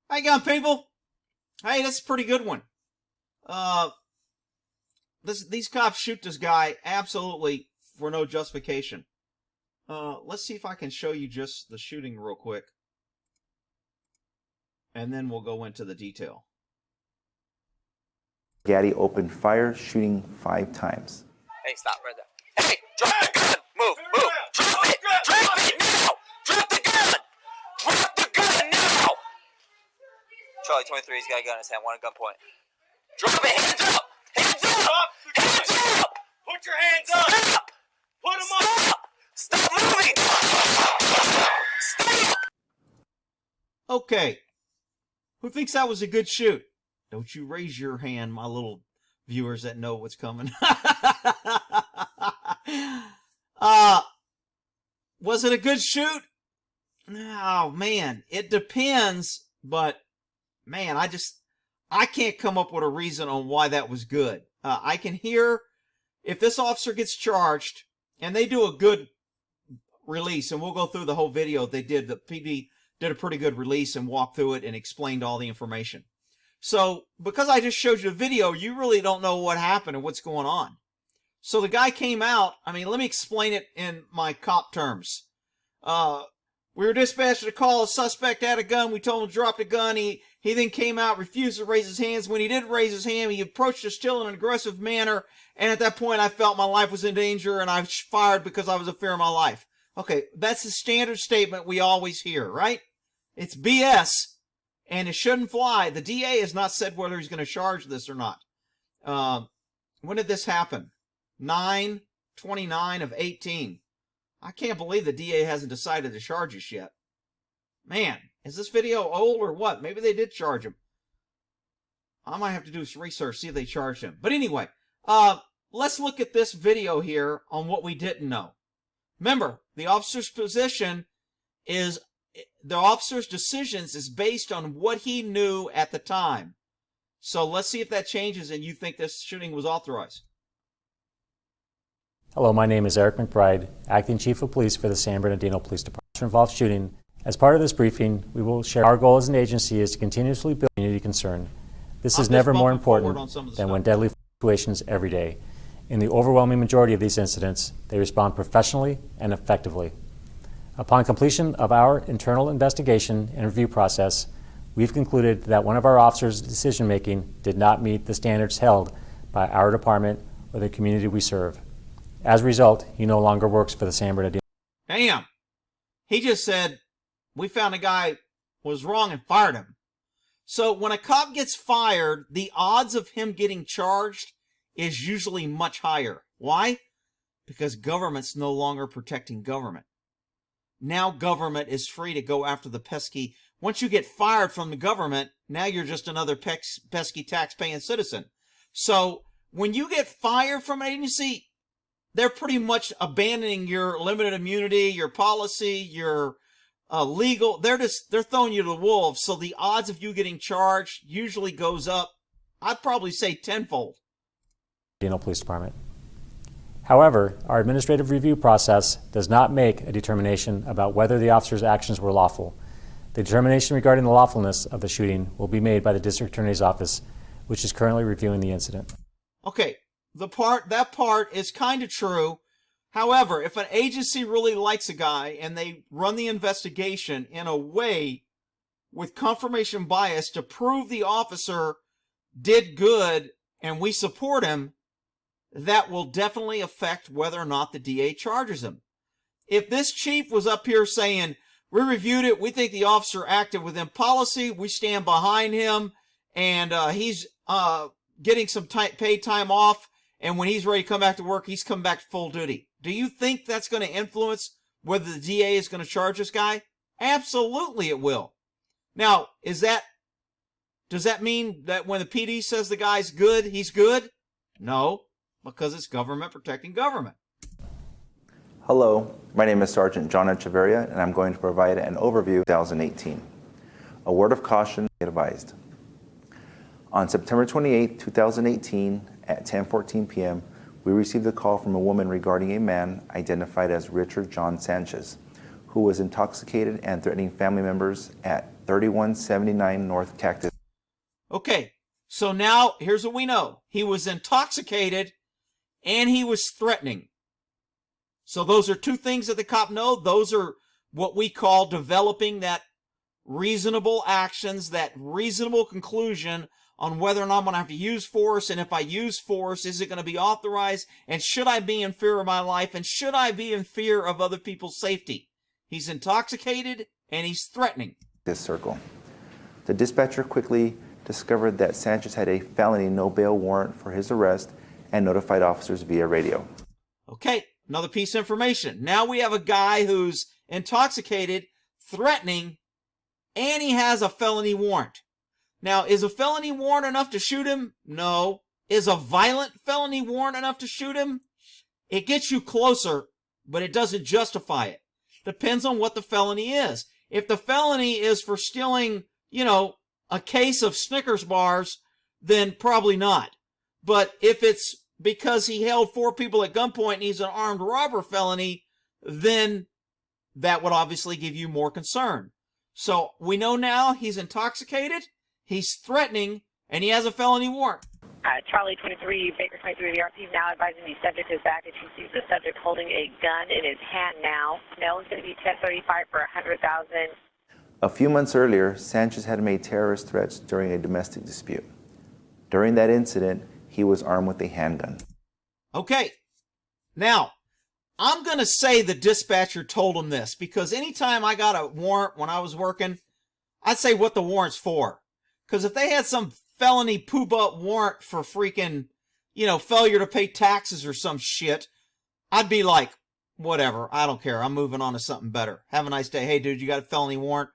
How you going, people? Hey, that's a pretty good one. Uh, these cops shoot this guy absolutely for no justification. Let's see if I can show you just the shooting real quick, and then we'll go into the detail. Gaddy opened fire, shooting 5 times. Hey, stop right there. Hey, drop the gun! Move! Drop it! Drop it now! Drop the gun! Drop the gun now! Charlie 23's got a gun in his hand, one at gunpoint. Drop it! Hands up! Hands up! Hands up! Put your hands up! Stop! Put them up! Stop moving! Stop! Okay, who thinks that was a good shoot? Don't you raise your hand, my little viewers that know what's coming. Was it a good shoot? Oh, man, it depends, but, man, I can't come up with a reason on why that was good. I can hear if this officer gets charged, and they do a good release, and we'll go through the whole video they did. The PD did a pretty good release and walked through it and explained all the information. So, because I just showed you the video, you really don't know what happened and what's going on. So the guy came out. I mean, let me explain it in my cop terms. We were dispatched to call a suspect had a gun. We told him to drop the gun. He then came out, refused to raise his hands. When he did raise his hand, he approached us still in an aggressive manner. And at that point, I felt my life was in danger, and I fired because I was in fear of my life. Okay, that's the standard statement we always hear, right? It's BS. And it shouldn't fly. The DA has not said whether he's going to charge this or not. When did this happen? 9/29 of 18. I can't believe the DA hasn't decided to charge us yet. Man, is this video old or what? Maybe they did charge him. I might have to do some research, see if they charged him. But anyway, let's look at this video here on what we didn't know. Remember, the officer's position is the officer's decisions is based on what he knew at the time. So let's see if that changes and you think this shooting was authorized. Hello, my name is Eric McBride, Acting Chief of Police for the San Bernardino Police Department. Involved shooting. As part of this briefing, we will share our goal as an agency is to continuously build community concern. This is never more important than when deadly situations every day. In the overwhelming majority of these incidents, they respond professionally and effectively. Upon completion of our internal investigation and review process, we've concluded that one of our officers' decision-making did not meet the standards held by our department or the community we serve. As a result, he no longer works for the San Bernardino. Damn. He just said, we found a guy was wrong and fired him. So when a cop gets fired, the odds of him getting charged is usually much higher. Why? Because government's no longer protecting government. Now government is free to go after the pesky. Once you get fired from the government, now you're just another pesky tax-paying citizen. So when you get fired from an agency, they're pretty much abandoning your limited immunity, your policy, your legal. They're throwing you to the wolves. So the odds of you getting charged usually goes up, I'd probably say tenfold. Police Department. However, our administrative review process does not make a determination about whether the officer's actions were lawful. The determination regarding the lawfulness of the shooting will be made by the District Attorney's Office, which is currently reviewing the incident. Okay, that part is kind of true. However, if an agency really likes a guy and they run the investigation in a way with confirmation bias to prove the officer did good and we support him, that will definitely affect whether or not the DA charges him. If this chief was up here saying, we reviewed it, we think the officer acted within policy, we stand behind him, and he's getting some paid time off, and when he's ready to come back to work, he's come back to full duty. Do you think that's going to influence whether the DA is going to charge this guy? Absolutely it will. Now, does that mean that when the PD says the guy's good, he's good? No. Because it's government protecting government. Hello, my name is Sergeant John Echeverria, and I'm going to provide an overview of 2018. A word of caution, advised. On September 28, 2018, at 10:14 p.m., we received a call from a woman regarding a man identified as Richard John Sanchez, who was intoxicated and threatening family members at 3179 North Cactus. Okay, so now here's what we know. He was intoxicated and he was threatening. So those are two things that the cop know. Those are what we call developing that reasonable actions, that reasonable conclusion on whether or not I'm going to have to use force, and if I use force, is it going to be authorized, and should I be in fear of my life, and should I be in fear of other people's safety? He's intoxicated, and he's threatening. This circle. The dispatcher quickly discovered that Sanchez had a felony no-bail warrant for his arrest and notified officers via radio. Okay, another piece of information. Now we have a guy who's intoxicated, threatening, and he has a felony warrant. Now, is a felony warrant enough to shoot him? No. Is a violent felony warrant enough to shoot him? It gets you closer, but it doesn't justify it. Depends on what the felony is. If the felony is for stealing, a case of Snickers bars, then probably not. But if it's because he held 4 people at gunpoint and he's an armed robber felony, then that would obviously give you more concern. So we know now he's intoxicated, he's threatening, and he has a felony warrant. Charlie 23, Baker 23, the RC now advising the subject is back, and she sees the subject holding a gun in his hand now. Now it's going to be 1035 for 100,000. A few months earlier, Sanchez had made terrorist threats during a domestic dispute. During that incident, he was armed with a handgun. Okay, now, I'm going to say the dispatcher told him this, because anytime I got a warrant when I was working, I'd say what the warrant's for. Because if they had some felony poop-up warrant for freaking, failure to pay taxes or some shit, I'd be like, whatever, I don't care. I'm moving on to something better. Have a nice day. Hey, dude, you got a felony warrant?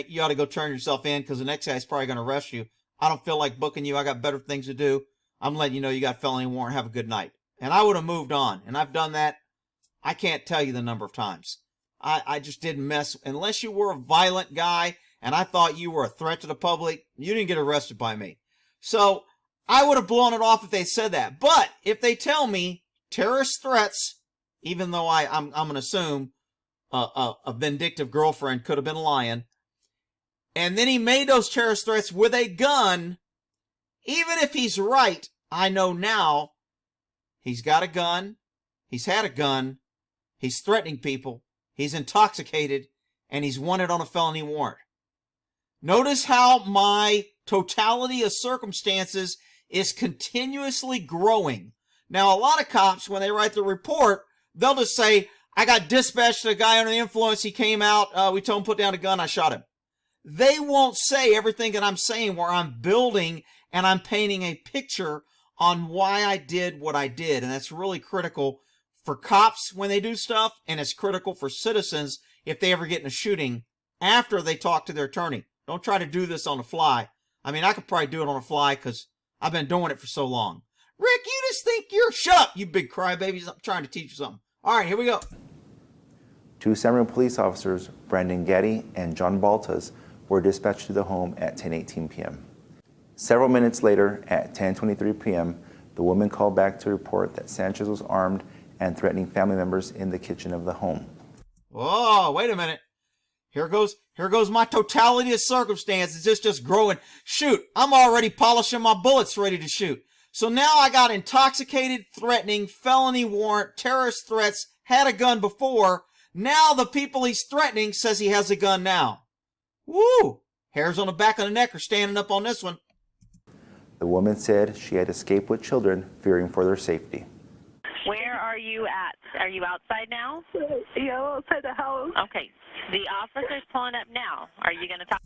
You ought to go turn yourself in, because the next guy's probably going to arrest you. I don't feel like booking you. I got better things to do. I'm letting you know you got a felony warrant. Have a good night. And I would have moved on. And I've done that. I can't tell you the number of times. I just didn't mess. Unless you were a violent guy and I thought you were a threat to the public, you didn't get arrested by me. So I would have blown it off if they said that. But if they tell me terrorist threats, even though I'm going to assume a vindictive girlfriend could have been lying, and then he made those terrorist threats with a gun, even if he's right, I know now he's got a gun, he's had a gun, he's threatening people, he's intoxicated, and he's wanted on a felony warrant. Notice how my totality of circumstances is continuously growing. Now, a lot of cops, when they write the report, they'll just say, I got dispatched to a guy under the influence, he came out, we told him to put down a gun, I shot him. They won't say everything that I'm saying where I'm building and I'm painting a picture on why I did what I did. And that's really critical for cops when they do stuff, and it's critical for citizens if they ever get in a shooting after they talk to their attorney. Don't try to do this on the fly. I mean, I could probably do it on the fly because I've been doing it for so long. Rick, you just think shut up, you big crybabies. I'm trying to teach you something. All right, here we go. 2 San Marino police officers, Brandon Gaddy and John Baltas, were dispatched to the home at 10:18 p.m. Several minutes later, at 10:23 p.m., the woman called back to report that Sanchez was armed and threatening family members in the kitchen of the home. Whoa, wait a minute. Here goes my totality of circumstances. It's just growing. Shoot, I'm already polishing my bullets ready to shoot. So now I got intoxicated, threatening, felony warrant, terrorist threats, had a gun before. Now the people he's threatening says he has a gun now. Woo! Hairs on the back of the neck are standing up on this one. The woman said she had escaped with children, fearing for their safety. Where are you at? Are you outside now? Yeah, outside the house. Okay. The officer's pulling up now. Are you going to talk?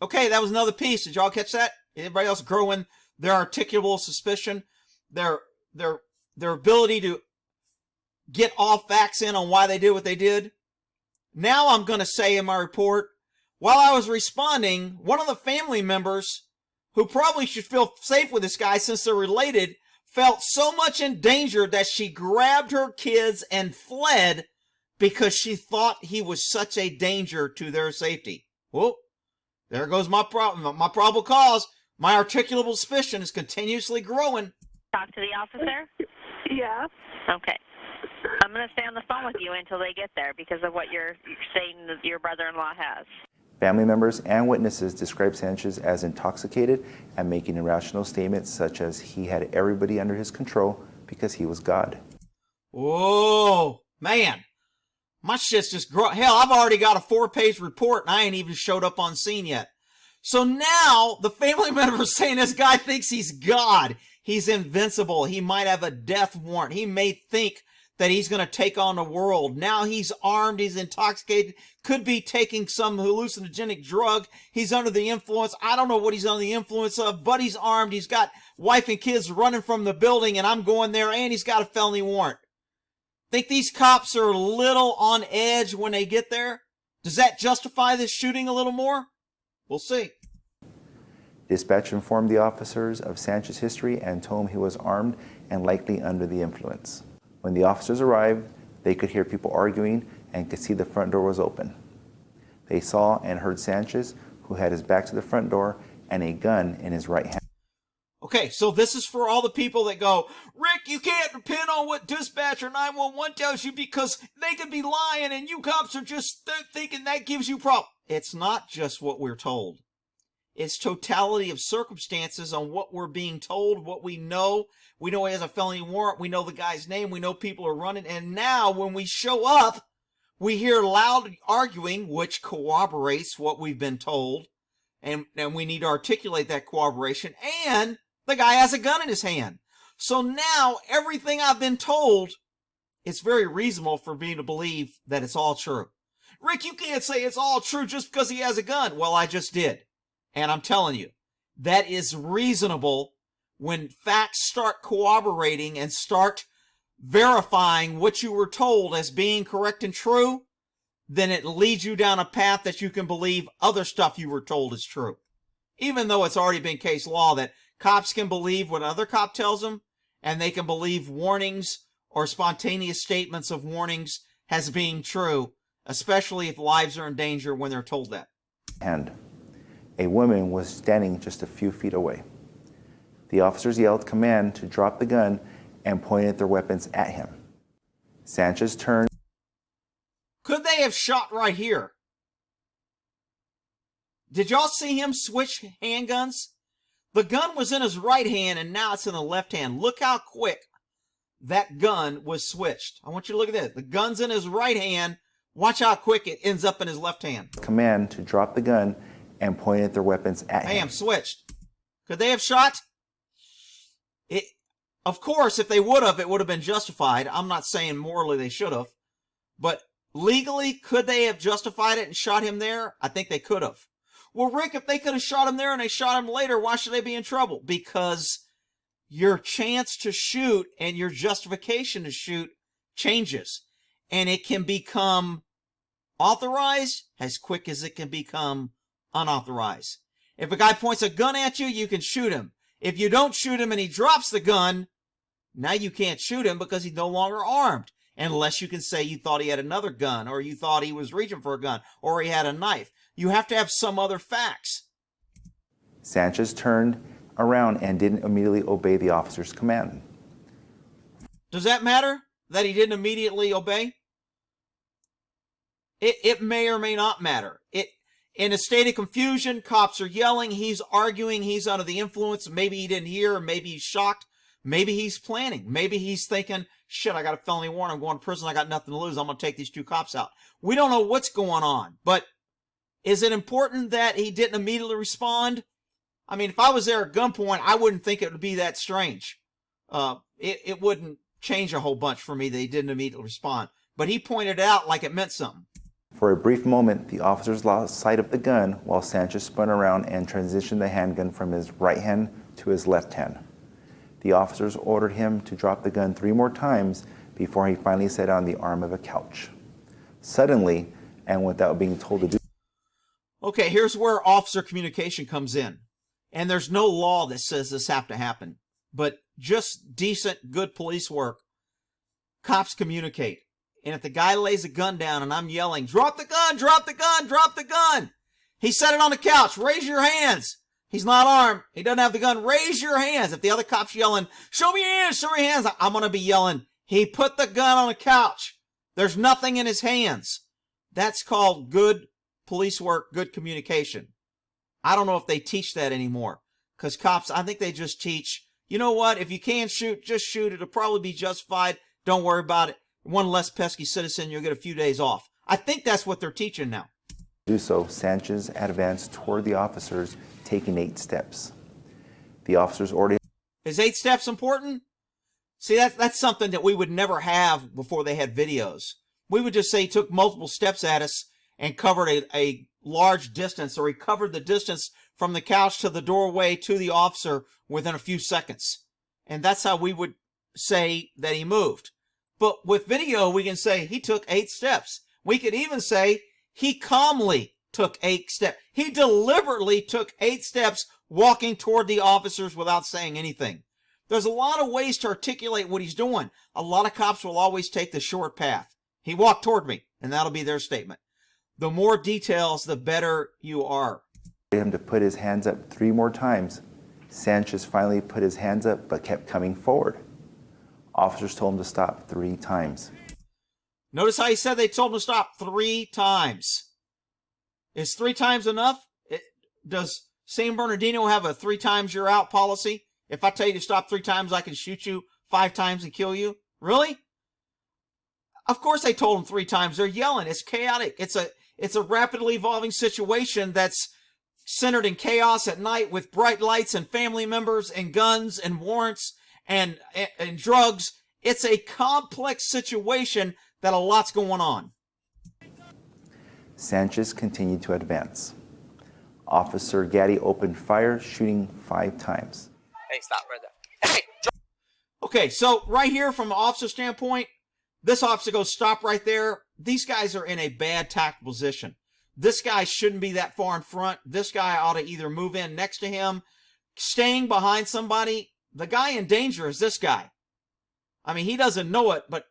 Okay, that was another piece. Did y'all catch that? Anybody else growing their articulable suspicion, their ability to get all facts in on why they did what they did? Now I'm going to say in my report, while I was responding, one of the family members, who probably should feel safe with this guy since they're related, felt so much in danger that she grabbed her kids and fled because she thought he was such a danger to their safety. Whoop. There goes my problem. My probable cause. My articulable suspicion is continuously growing. Talk to the officer? Yeah. Okay. I'm going to stay on the phone with you until they get there because of what you're saying that your brother-in-law has. Family members and witnesses described Sanchez as intoxicated and making irrational statements such as he had everybody under his control because he was God. Whoa, man. My shit's just hell, I've already got a 4-page report and I ain't even showed up on scene yet. So now the family members saying this guy thinks he's God. He's invincible. He might have a death warrant. He may think that he's going to take on the world. Now he's armed. He's intoxicated. Could be taking some hallucinogenic drug. He's under the influence. I don't know what he's under the influence of, but he's armed. He's got wife and kids running from the building, and I'm going there, and he's got a felony warrant. Think these cops are a little on edge when they get there? Does that justify this shooting a little more? We'll see. Dispatch informed the officers of Sanchez's history and told him he was armed and likely under the influence. When the officers arrived, they could hear people arguing and could see the front door was open. They saw and heard Sanchez, who had his back to the front door and a gun in his right hand. Okay, so this is for all the people that go, Rick, you can't depend on what dispatch or 911 tells you because they could be lying and you cops are just thinking that gives you problem. It's not just what we're told. It's totality of circumstances on what we're being told, what we know. We know he has a felony warrant. We know the guy's name. We know people are running. And now when we show up, we hear loud arguing, which corroborates what we've been told. And we need to articulate that corroboration. And the guy has a gun in his hand. So now everything I've been told, it's very reasonable for me to believe that it's all true. Rick, you can't say it's all true just because he has a gun. Well, I just did. And I'm telling you, that is reasonable when facts start corroborating and start verifying what you were told as being correct and true, then it leads you down a path that you can believe other stuff you were told is true. Even though it's already been case law that cops can believe what another cop tells them, and they can believe warnings or spontaneous statements of warnings as being true, especially if lives are in danger when they're told that. And a woman was standing just a few feet away. The officers yelled command to drop the gun and pointed their weapons at him. Sanchez turned. Could they have shot right here? Did y'all see him switch handguns? The gun was in his right hand and now it's in the left hand. Look how quick that gun was switched. I want you to look at this. The gun's in his right hand. Watch how quick it ends up in his left hand. Command to drop the gun and pointed their weapons at him. Bam, switched. Could they have shot? Of course, if they would have, it would have been justified. I'm not saying morally they should have. But legally, could they have justified it and shot him there? I think they could have. Well, Rick, if they could have shot him there and they shot him later, why should they be in trouble? Because your chance to shoot and your justification to shoot changes. And it can become authorized as quick as it can become unauthorized. If a guy points a gun at you, you can shoot him. If you don't shoot him and he drops the gun, now you can't shoot him because he's no longer armed. Unless you can say you thought he had another gun, or you thought he was reaching for a gun, or he had a knife. You have to have some other facts. Sanchez turned around and didn't immediately obey the officer's command. Does that matter that he didn't immediately obey? It may or may not matter. In a state of confusion, cops are yelling, he's arguing, he's under the influence. Maybe he didn't hear, or maybe he's shocked. Maybe he's planning. Maybe he's thinking, shit, I got a felony warrant. I'm going to prison. I got nothing to lose. I'm going to take these two cops out. We don't know what's going on. But is it important that he didn't immediately respond? I mean, if I was there at gunpoint, I wouldn't think it would be that strange. It wouldn't change a whole bunch for me that he didn't immediately respond. But he pointed it out like it meant something. For a brief moment, the officers lost sight of the gun while Sanchez spun around and transitioned the handgun from his right hand to his left hand. The officers ordered him to drop the gun 3 more times before he finally sat on the arm of a couch. Suddenly, and without being told to do. Okay, here's where officer communication comes in. And there's no law that says this have to happen. But just decent, good police work. Cops communicate. And if the guy lays a gun down and I'm yelling, drop the gun, drop the gun, drop the gun. He set it on the couch. Raise your hands. He's not armed. He doesn't have the gun. Raise your hands. If the other cop's yelling, show me your hands, show me your hands, I'm going to be yelling, he put the gun on the couch. There's nothing in his hands. That's called good police work good communication. I don't know if they teach that anymore, because cops, I think they just teach, you know what, if you can shoot, just shoot. It'll probably be justified. Don't worry about it. One less pesky citizen, you'll get a few days off. I think that's what they're teaching now. To do so, Sanchez advanced toward the officers, taking 8 steps. The officers already... Is 8 steps important? See, that's something that we would never have before they had videos. We would just say he took multiple steps at us and covered a large distance, or he covered the distance from the couch to the doorway to the officer within a few seconds. And that's how we would say that he moved. But with video, we can say he took 8 steps. We could even say he calmly took 8 steps. He deliberately took 8 steps walking toward the officers without saying anything. There's a lot of ways to articulate what he's doing. A lot of cops will always take the short path. He walked toward me, and that'll be their statement. The more details, the better you are. him to put his hands up 3 more times. Sanchez finally put his hands up but kept coming forward. Officers told him to stop 3 times. Notice how he said they told him to stop 3 times. Is 3 times enough? Does San Bernardino have a 3 times you're out policy? If I tell you to stop 3 times, I can shoot you 5 times and kill you? Really? Of course they told him 3 times. They're yelling. It's chaotic. It's a rapidly evolving situation that's centered in chaos at night with bright lights and family members and guns and warrants and drugs. It's a complex situation that a lot's going on. Sanchez continued to advance. Officer Gaddy opened fire, shooting 5 times. Hey, stop right there. Hey! Okay, so right here from an officer standpoint, this officer goes, stop right there. These guys are in a bad tactical position. This guy shouldn't be that far in front. This guy ought to either move in next to him, staying behind somebody. The guy in danger is this guy. I mean, he doesn't know it, but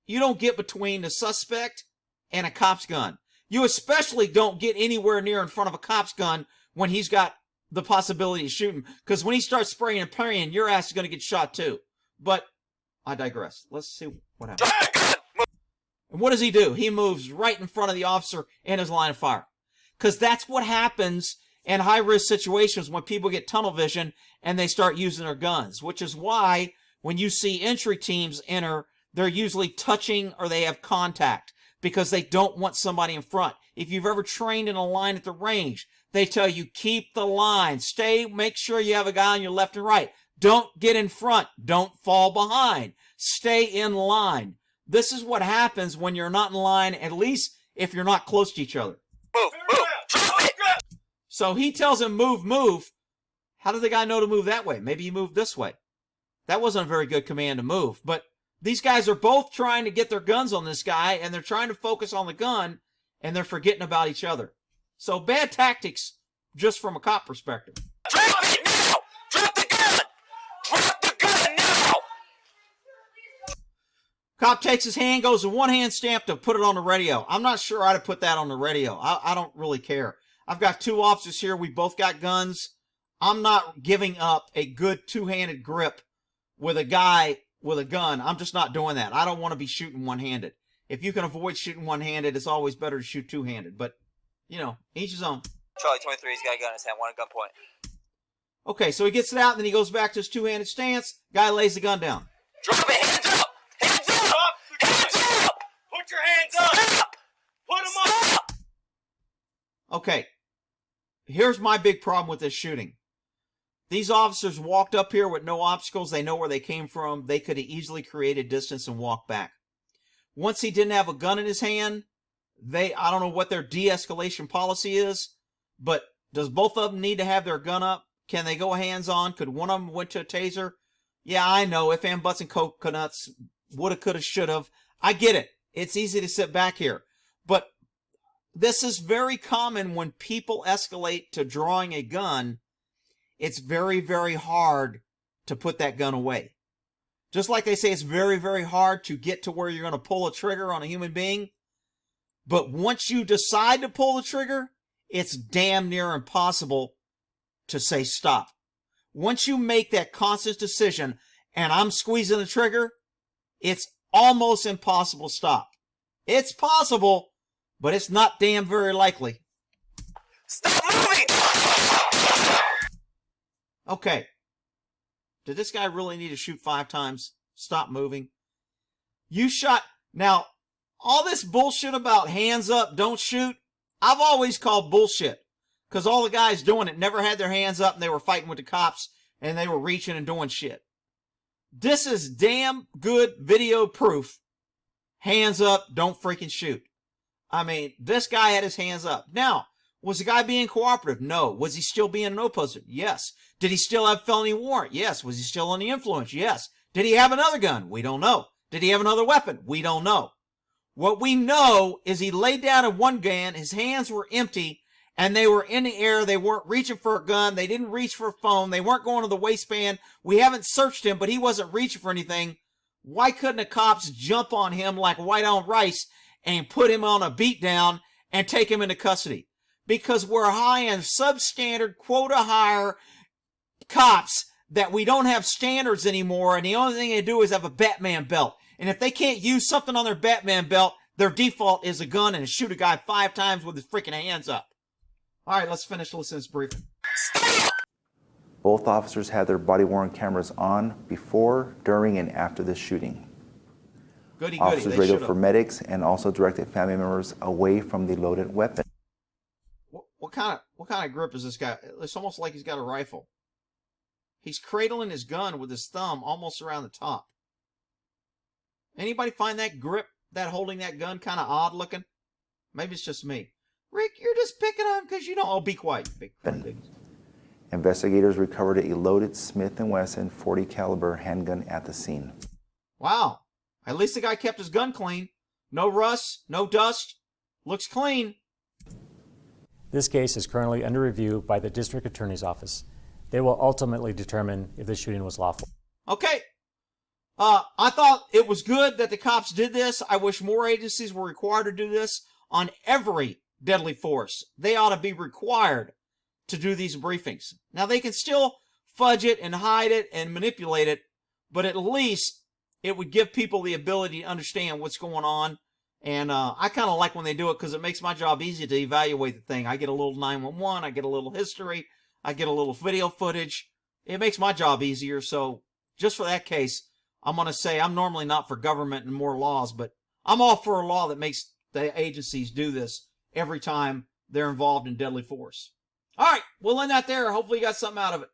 you don't get between the suspect and a cop's gun. You especially don't get anywhere near in front of a cop's gun when he's got the possibility of shooting. Because when he starts spraying and parrying, your ass is going to get shot too. But I digress. Let's see what happens. And what does he do? He moves right in front of the officer in his line of fire. Because that's what happens in high-risk situations when people get tunnel vision and they start using their guns. Which is why when you see entry teams enter, they're usually touching or they have contact. Because they don't want somebody in front. If you've ever trained in a line at the range, they tell you, keep the line. Make sure you have a guy on your left and right. Don't get in front. Don't fall behind. Stay in line. This is what happens when you're not in line, at least if you're not close to each other. Move, move, drop it! So he tells him, move, move. How did the guy know to move that way? Maybe he moved this way. That wasn't a very good command to move. But these guys are both trying to get their guns on this guy, and they're trying to focus on the gun, and they're forgetting about each other. So bad tactics, just from a cop perspective. Drop it now! Drop the gun! Drop the gun now! Cop takes his hand, goes to one-hand stamp to put it on the radio. I'm not sure I'd have put that on the radio. I don't really care. I've got 2 officers here. We both got guns. I'm not giving up a good 2-handed grip with a guy with a gun. I'm just not doing that. I don't want to be shooting one-handed. If you can avoid shooting one-handed, it's always better to shoot 2-handed. But, you know, each his own. Charlie 23, he's got a gun in his hand, one at gunpoint. Okay, so he gets it out, and then he goes back to his 2-handed stance. Guy lays the gun down. Drop it! Hands up! Hands up! Hands up! Put your hands up! Stop! Put them up! Stop! Okay, here's my big problem with this shooting. These officers walked up here with no obstacles. They know where they came from. They could have easily created distance and walked back. Once he didn't have a gun in his hand, I don't know what their de-escalation policy is, but does both of them need to have their gun up? Can they go hands-on? Could one of them went to a taser? Yeah, I know. If and buts and coconuts, woulda, coulda, shoulda. I get it. It's easy to sit back here. But this is very common when people escalate to drawing a gun. It's very, very hard to put that gun away. Just like they say it's very, very hard to get to where you're going to pull a trigger on a human being. But once you decide to pull the trigger, it's damn near impossible to say stop. Once you make that conscious decision, and I'm squeezing the trigger, it's almost impossible to stop. It's possible, but it's not damn very likely. Stop moving! Okay. Did this guy really need to shoot 5 times? Stop moving. You shot. Now, all this bullshit about hands up, don't shoot, I've always called bullshit. Because all the guys doing it never had their hands up and they were fighting with the cops and they were reaching and doing shit. This is damn good video proof. Hands up, don't freaking shoot. I mean, this guy had his hands up. Now, was the guy being cooperative? No. Was he still being an opposer? Yes. Did he still have felony warrant? Yes. Was he still under the influence? Yes. Did he have another gun? We don't know. Did he have another weapon? We don't know. What we know is he laid down at one gun, his hands were empty, and they were in the air. They weren't reaching for a gun. They didn't reach for a phone. They weren't going to the waistband. We haven't searched him, but he wasn't reaching for anything. Why couldn't the cops jump on him like white on rice and put him on a beatdown and take him into custody? Because we're high on substandard, quota hire cops that we don't have standards anymore, and the only thing they do is have a Batman belt. And if they can't use something on their Batman belt, their default is a gun and shoot a guy 5 times with his freaking hands up. All right, let's finish listening to this briefing. Both officers had their body-worn cameras on before, during, and after the shooting. Goody, Officers radioed for medics and also directed family members away from the loaded weapon. What kind of grip is this guy? It's almost like he's got a rifle. He's cradling his gun with his thumb almost around the top. Anybody find that grip, that holding that gun, kind of odd looking? Maybe it's just me. Rick, you're just picking on because you don't. Oh, be quiet. Investigators recovered a loaded Smith & Wesson .40 caliber handgun at the scene. Wow. At least the guy kept his gun clean. No rust, no dust. Looks clean. This case is currently under review by the District Attorney's Office. They will ultimately determine if the shooting was lawful. Okay. I thought it was good that the cops did this. I wish more agencies were required to do this on every deadly force. They ought to be required to do these briefings. Now, they can still fudge it and hide it and manipulate it, but at least it would give people the ability to understand what's going on. And I kind of like when they do it because it makes my job easy to evaluate the thing. I get a little 911, I get a little history, I get a little video footage. It makes my job easier. So just for that case, I'm going to say I'm normally not for government and more laws, but I'm all for a law that makes the agencies do this every time they're involved in deadly force. All right, we'll end that there. Hopefully you got something out of it.